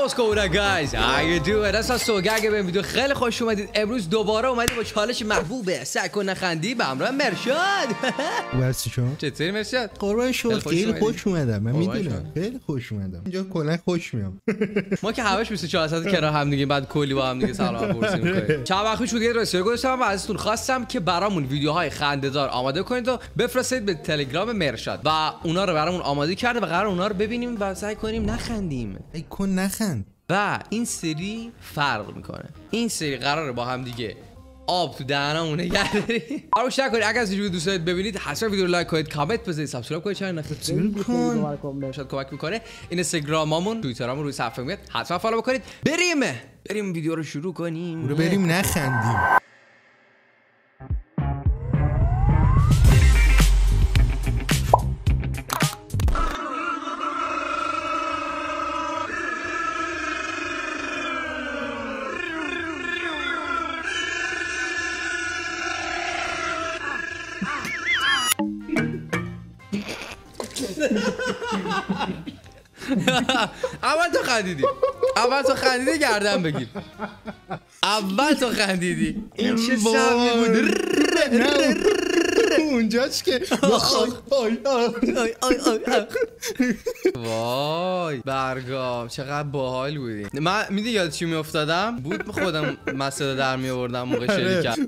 what's going on guys? How you doing? اصلا سوگگ به ویدیو خیلی خوش اومدید. امروز دوباره اومدیم با چالش محبوب سگ و نخندی به همراه مرشاد. مرسی شما. چطوری مرشاد؟ قربان شما. خیلی خوش اومدم. من میدونم خیلی خوش اومدم. اینجا کلا خوش میام. ما که همش 24 ساعت کنار هم دیگه بعد کلی با هم دیگه سلام پرسی می‌کنیم. چند وقت پیش یه رسیده گذاشتم و ازتون خواستم که برامون ویدیوهای خنده‌دار آماده کنید و بفرستید به تلگرام مرشاد و اونا رو برامون آماده کرده و قرار اونا رو ببینیم و سعی کنیم نخندیم. ای کن نخند. و این سری فرق میکنه. این سری قراره با هم دیگه آب تو دهنمون نگه داریم. فراموش نکنید اگر از ویدیو دوست دارید ببینید حتما ویدیو رو لایک کنید، کامنت بذارید، سابسکرایب کنید، چنل نخواهید شاید کمک میکنه. اینستاگراممون، توییترامون روی صفحه میاد، حتما فالو بکنید. بریم ویدیو رو شروع کنیم. بریم نخندیم. اول تو خندیدی گردن بگیر. اول تو خندیدی. این چه سمی بود. اونجاش که وای برگام چقدر باحال بودی. من میدونی یاد چی میافتادم بود خودم مسئله در میآوردم موقع شریک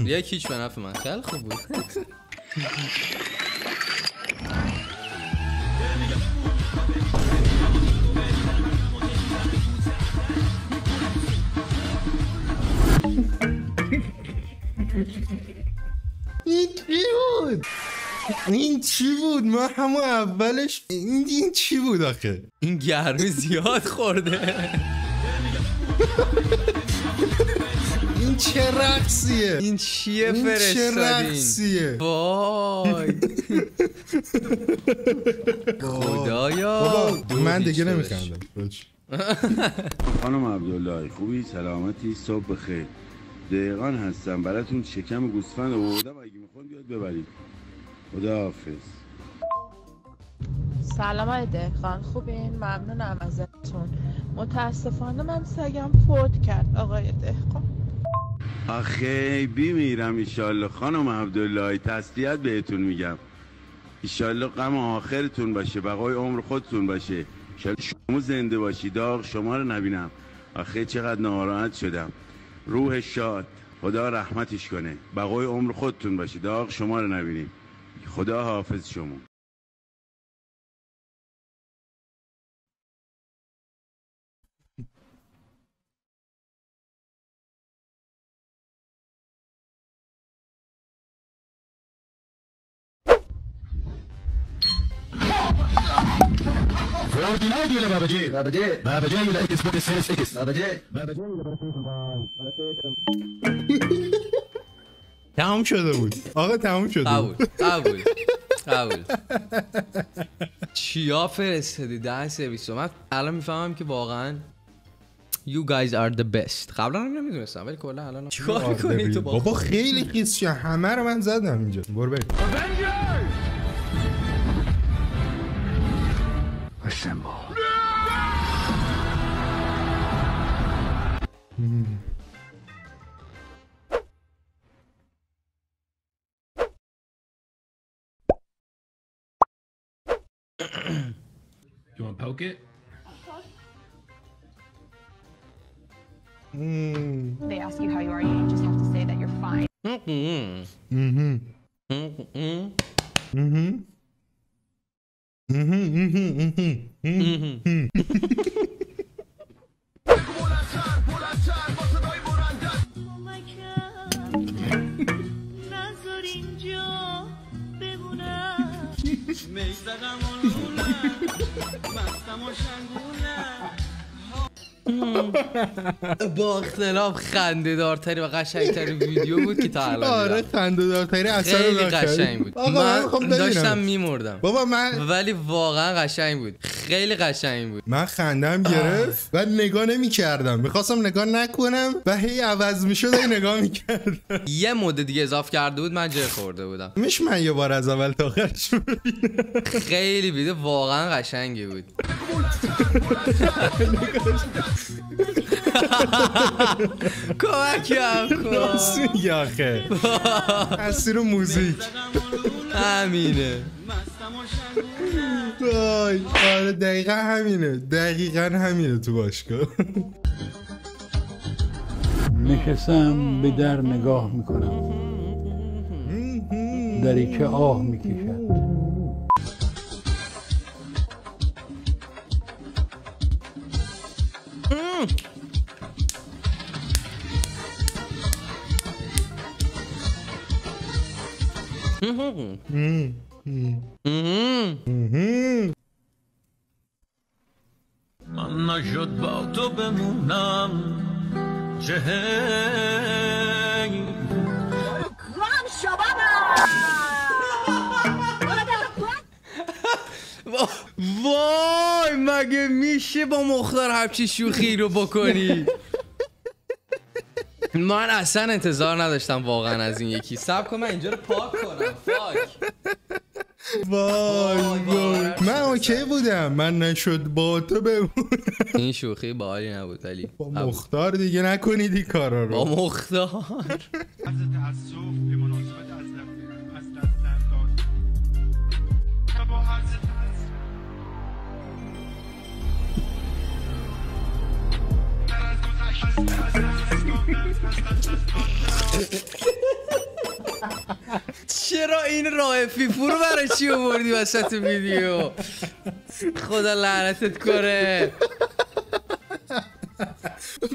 یک هیچ به نفع من خیلی خوب بود. این چی بود؟ ما همون اولش این چی بود آخه؟ این گرمی زیاد خورده. این چه رقصیه؟ این چیه فرستادین؟ چه رقصیه؟ وای خدایا من دیگه نمیخندم. خانم عبدالله خوبی؟ سلامتی؟ صبح بخیر. دقیقان هستم براتون شکم گوسفند آوردم، اگه میخواد بیاد ببرید. خداحافظ. سلام آقای دهقان، خوبین؟ ممنونم ازتون. متاسفانه من سگم فوت کرد آقای دهقان. آخه بیمیرم ایشالله خانم عبدالله، تسلیت بهتون میگم. ایشالله غم آخرتون باشه، بقای عمر خودتون باشه. ایشالله شما زنده باشی، داغ شما رو نبینم. آخه چقدر ناراحت شدم. روح شاد، خدا رحمتش کنه. بقای عمر خودتون باشه، داغ شما رو نبینیم. خدا حافظ شما. تمام شده بود آقا، تمام شده بود. قبول. چیا فرستادی ده سرویس؟ من الان میفهمم که واقعا you guys are the best. قبلا هم نمیدونستم ولی کلا الان چیکار میکنی تو بابا؟ خیلی خیس شد، همه رو من زدم اینجا. برو بریم. You want to poke it? They ask you how you are, you just have to say that you're fine. با اختلاف خنده دارتری و قشنگترین ویدیو بود که تا الان آره خنده دارتری اصلا خیلی قشنگ بود. من داشتم میمردم بابا من ولی واقعا قشنگ بود، خیلی قشنگ بود. من خندم گرفت و نگاه نمی‌کردم، می‌خواستم نگاه نکنم و هی عوض می‌شد نگاه می‌کردم. یه مود دیگه اضافه کرده بود من جر خورده بودم. میشه من یه بار از اول تا آخرش ببینم؟ خیلی ویدیو واقعا قشنگی بود. کمکم کن. راست میگه آخه. تاثیر موزیک همینه. وای آره دقیقا همینه تو باشگاه. نشستم به در نگاه میکنم، دریچه آه میکشد. من نشد با تو بمونم چه هی وای مگه میشه با مختار همچی شوخی رو بکنی؟ من اصلا انتظار نداشتم واقعا از این یکی. صبر کن من اینجا رو پاک کنم. فاک وای من اوکی بودم، من نشد با تو بمونم. این شوخی باحالی نبود ولی با مختار دیگه نکنید این کارا رو. با مختار چرا این راه فیفو رو برای چی آوردی وسط ویدیو؟ خدا لعنتت کنه.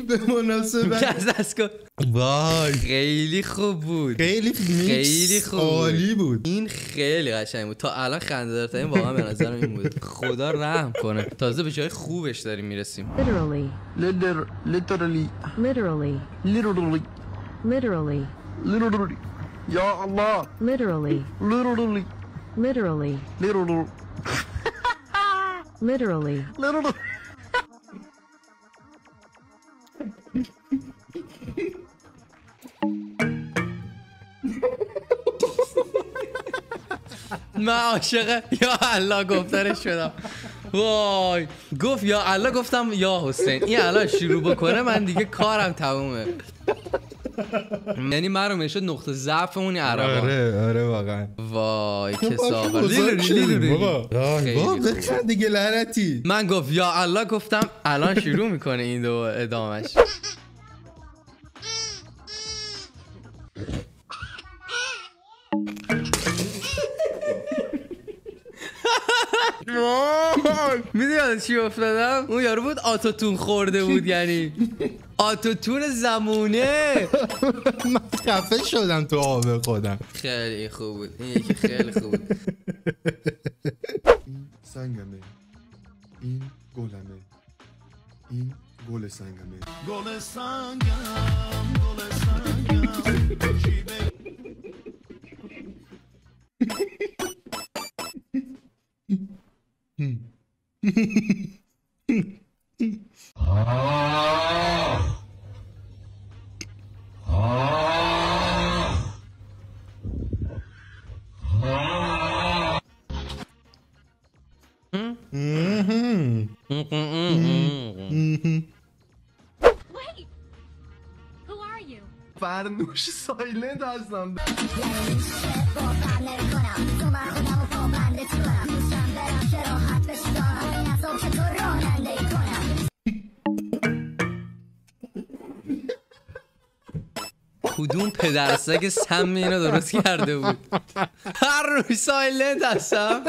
به مناسبت دست کن. وای خیلی خوب بود، خیلی خوب عالی بود. این خیلی قشنگ بود. تا الان خنده دارترین واقعا به نظرم این بود. خدا رحم کنه. تازه به جای خوبش داریم میرسیم. literally یا الله literally من عاشق یا الله گفتنش شدم. وای گفت یا الله، گفتم یا حسین. این الان شروع بکنه من دیگه کارم تمومه. یعنی من رو میشد نقطه ضعف اون عربان. آره واقعا. وای کسافت. بابا بخند دیگه لعنتی. من گفت یا الله، گفتم الان شروع میکنه این دو ادامش. میدونی چی افتادم؟ اون یارو بود آتوتون خورده بود، یعنی آتوتون زمونه. من خفه شدم تو آب خودم. خیلی خوب بود این یکی، خیلی خوب بود. این سنگمه، این گلمه، این گل سنگمه. گل سنگم گل سنگم Wait! Who are you? فرنوش سایلنت هستم. کدوم پدرسگ سمی اینو درست کرده بود؟ هر روی سایلنت هستم.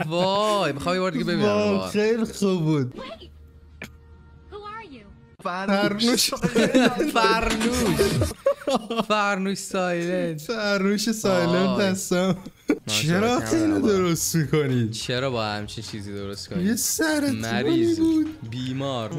وای میخوام یه بار دیگه ببینم. خیلی خوب بود. Who are you? فرنوش فرنوش فرنوش سایلنت. فرنوش سایلنت هستم. چرا اینو درست میکنید؟ چرا با همچین چیزی درست کنید؟ یه سرطانی مریض بود، بیمار.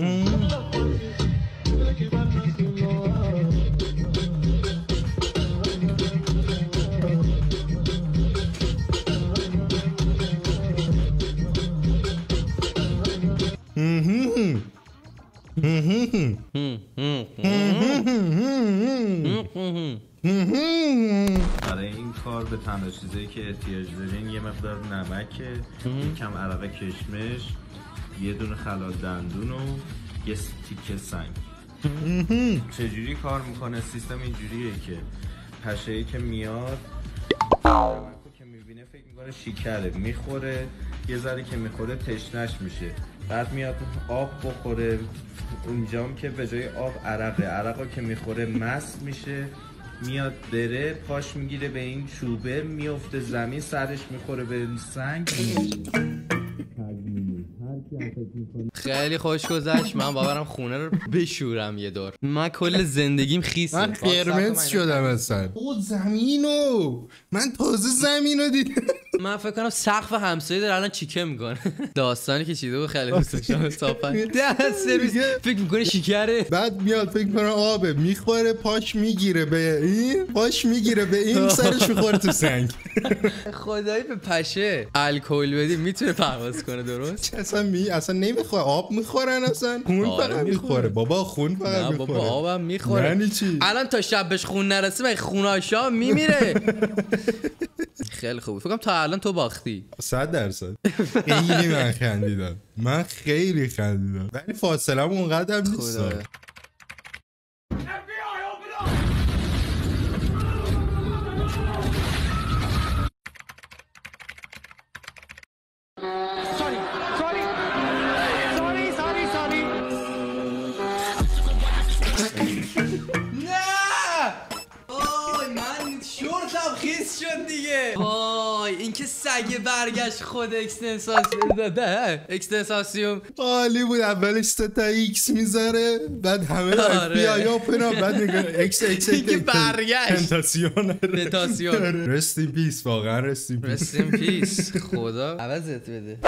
برای این کار به تنها چیزایی که احتیاج دارین یه مقدار نمکه، یکم عرق کشمش، یه دونه خلال دندون و یه تیکه سنگ. چجوری کار میکنه؟ سیستم اینجوریه که پشه‌ای که میاد که میبینه فکر میکنه شکره، میخوره، یه ذره که میخوره تشنش میشه، بعد میاد آب بخوره، اونجام که به جای آب عرقا که میخوره مست میشه، میاد بره پاش میگیره به این چوبه، میفته زمین، سرش میخوره به سنگ. خیلی خوش گذشت. من باورم خونه رو بشورم یه دور. من کل زندگیم خیسه. من قرمز شدم اصلا. او زمینو من تازه زمینو دیدم. من فکر کنم سقف همسایه داره الان چیکه میکنه. داستانی که چیده بود خیلی دوست داشتم. صافن سرویس فکر میکنه شکره، بعد میاد فکر کنه آبه، میخوره پاش میگیره به این، پاش میگیره به این، سرش میخوره تو سنگ. خدایی به پشه الکل بدی میتونه پرواز کنه. درست اصلا نمیخوره، آب میخورن، اصلا خون فقط میخوره. بابا خون فقط میخوره. بابا آبم میخوره. یعنی چی؟ الان تا شب بهش خون نرسه من خوناشا میمیره. خیلی خوبه. فکر کنم تا الان تو باختی. 100%. خیلی من خندیدم. من خیلی خندیدم. ولی فاصله اونقدر هم نیست. خیس شد دیگه. وای این که سگ برگشت خود اکستنساسیوم عالی بود. اولش 3 تا ایکس میذاره، بعد همه اف بی آی اوپن، بعد میگه ایکس که برگشت تنتاسیون. رست این پیس، واقعا رست این پیس. خدا عوضت بده.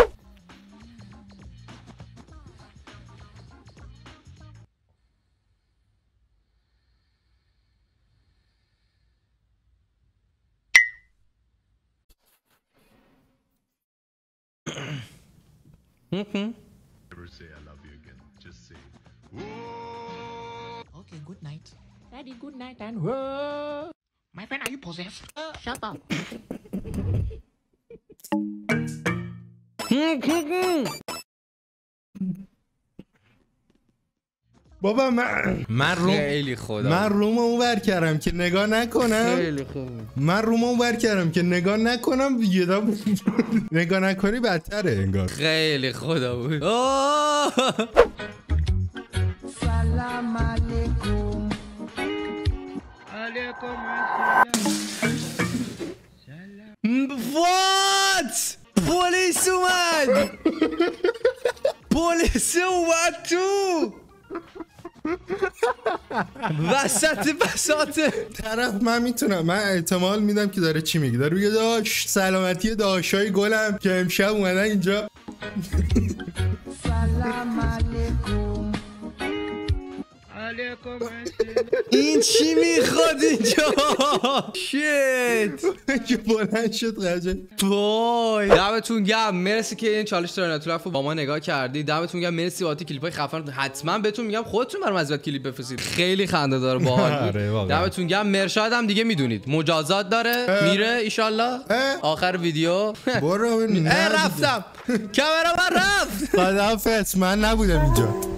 Never say I love you again. Just say, whoa. Okay, good night. Daddy, good night and whoa. My friend, are you possessed? Shut up. بابا من روم اونور کردم که نگاه نکنم. خیلی خوب. من روم اونور کردم که نگاه نکنم، یه دم نگاه نکنی بدتره انگار. خیلی خدا بود. سلام علیکم. علیکم السلام. وات؟ پلیس اومد. پلیس اومد تو وسط بساطه طرف. من احتمال میدم که داره چی میگه. داره میگه داش سلامتی داشای گلم که امشب اومدن اینجا. سلام علیکم. این چی میخواد اینجا؟ شیت که بلند شد قجه. وای دمتون گرم. مرسی که این چالش داره نتورف با ما نگاه کردی. دمتون گرم. مرسی وقتی کلیپای خفن. حتما بهتون میگم خودتون برام از کلیپ بفرستید. خیلی خنده داره باحال بود. دمتون گرم. مرشاد هم دیگه میدونید مجازات داره میره ان شاء الله آخر ویدیو. برو رفتم کامرا من رفت. خداحافظ. من نبودم اینجا.